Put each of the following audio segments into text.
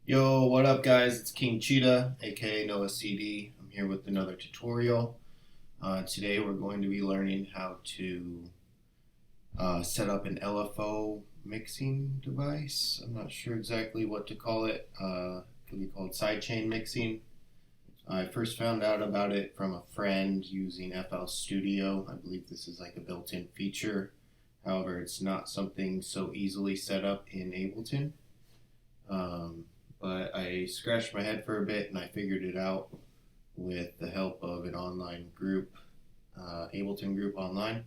Yo, what up guys? It's KingCheetah, aka Noah CD. I'm here with another tutorial. Today we're going to be learning how to set up an LFO mixing device. I'm not sure exactly what to call it. It could be called sidechain mixing. I first found out about it from a friend using FL Studio. I believe this is like a built-in feature. However, it's not something so easily set up in Ableton. But I scratched my head for a bit and I figured it out with the help of an online group, Ableton group online.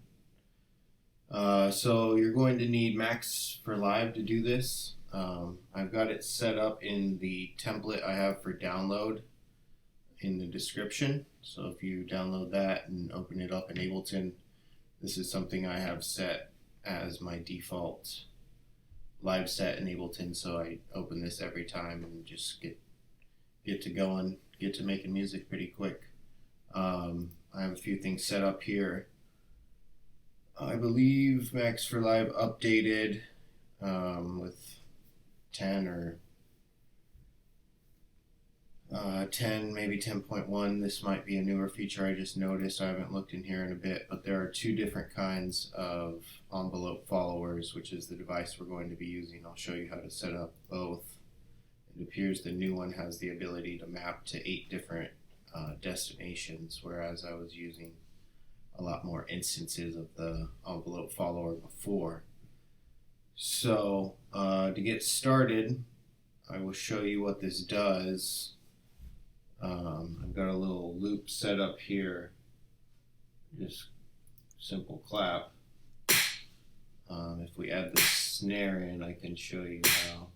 So you're going to need Max for Live to do this. I've got it set up in the template I have for download in the description. So if you download that and open it up in Ableton, this is something I have set as my default live set in Ableton, so I open this every time and just get to going, get to making music pretty quick. I have a few things set up here. I believe Max for Live updated with 10 or 10, maybe 10.1. This might be a newer feature I just noticed. I haven't looked in here in a bit, but there are two different kinds of envelope followers, which is the device we're going to be using. I'll show you how to set up both. It appears the new one has the ability to map to 8 different destinations, whereas I was using a lot more instances of the envelope follower before. So to get started, I will show you what this does. I've got a little loop set up here, just simple clap. If we add the snare in, I can show you how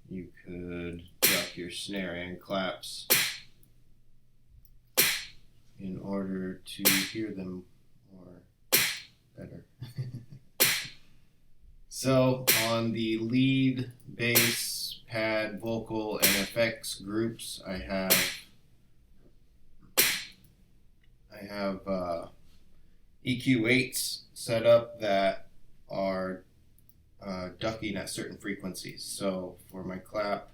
you could drop your snare and claps in order to hear them more better. So on the lead, bass, pad, vocal, and effects groups, I have EQ8s set up that are ducking at certain frequencies. So for my clap,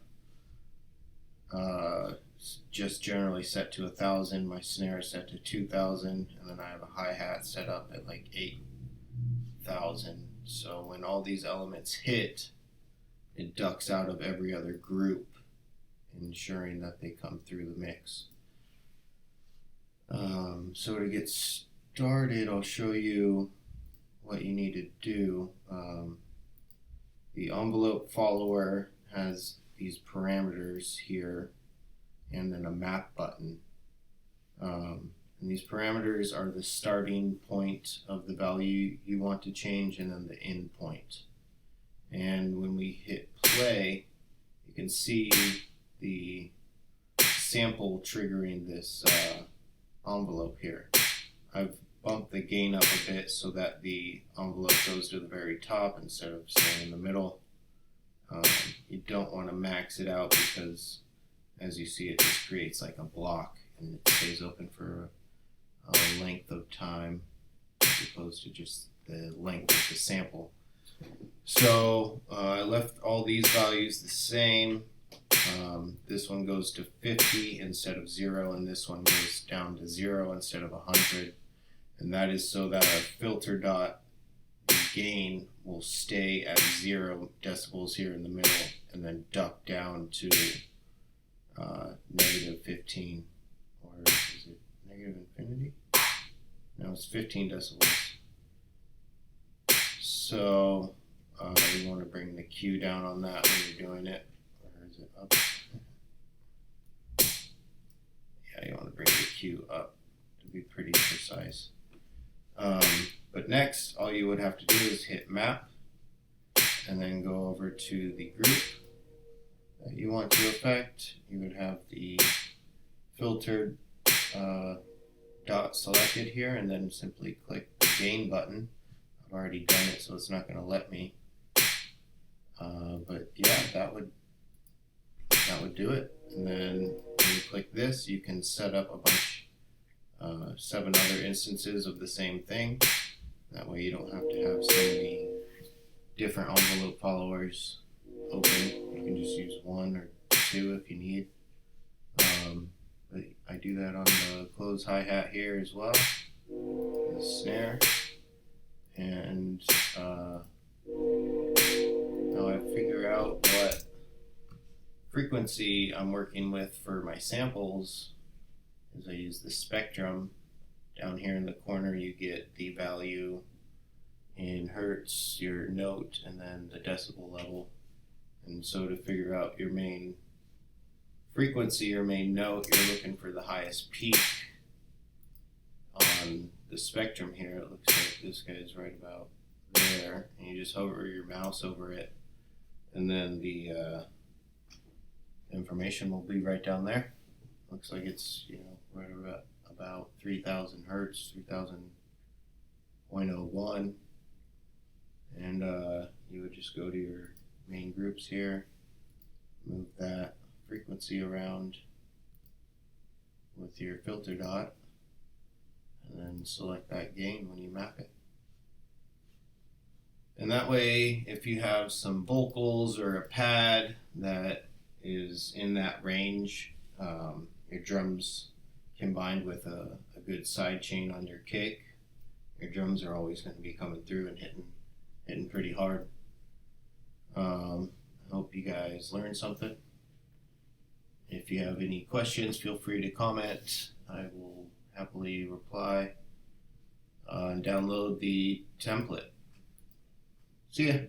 just generally set to 1,000. My snare is set to 2,000, and then I have a hi-hat set up at like 8,000. So when all these elements hit, it ducks out of every other group, ensuring that they come through the mix. So to get started, I'll show you what you need to do. The envelope follower has these parameters here and then a map button. And these parameters are the starting point of the value you want to change and then the end point. And when we hit play, you can see the sample triggering this envelope here. I've bumped the gain up a bit so that the envelope goes to the very top instead of staying in the middle. You don't want to max it out because, as you see, it just creates like a block and it stays open for a length of time as opposed to just the length of the sample. So I left all these values the same. This one goes to 50 instead of 0, and this one goes down to 0 instead of 100. And that is so that our filter dot gain will stay at 0 decibels here in the middle and then duck down to negative 15. Or is it negative infinity? No, it's 15 decibels. So you want to bring the Q down on that when you're doing it. Or is it up? Yeah, you want to bring the Q up to be pretty precise. But next, all you would have to do is hit map and then go over to the group that you want to affect. You would have the filtered dot selected here and then simply click the gain button. I've already done it, so it's not going to let me. But yeah, that would do it. And then when you click this, you can set up a bunch, 7 other instances of the same thing. That way you don't have to have so many different envelope followers open. You can just use 1 or 2 if you need. But I do that on the close hi-hat here as well, the snare, and now I figure out what frequency I'm working with for my samples is I use the spectrum. Down here in the corner you get the value in hertz, your note, and then the decibel level. And so to figure out your main frequency, your main note, you're looking for the highest peak on the spectrum here. It looks like this guy's right about there, and you just hover your mouse over it, and then the information will be right down there. Looks like it's, you know, right about 3000 hertz, 3000.01, and you would just go to your main groups here, move that frequency around with your filter dot, and then select that gain when you map it. And that way, if you have some vocals or a pad that is in that range, your drums combined with a good side chain on your kick, your drums are always going to be coming through and hitting pretty hard. I hope you guys learned something. If you have any questions, feel free to comment. I will happily reply and download the template. See ya.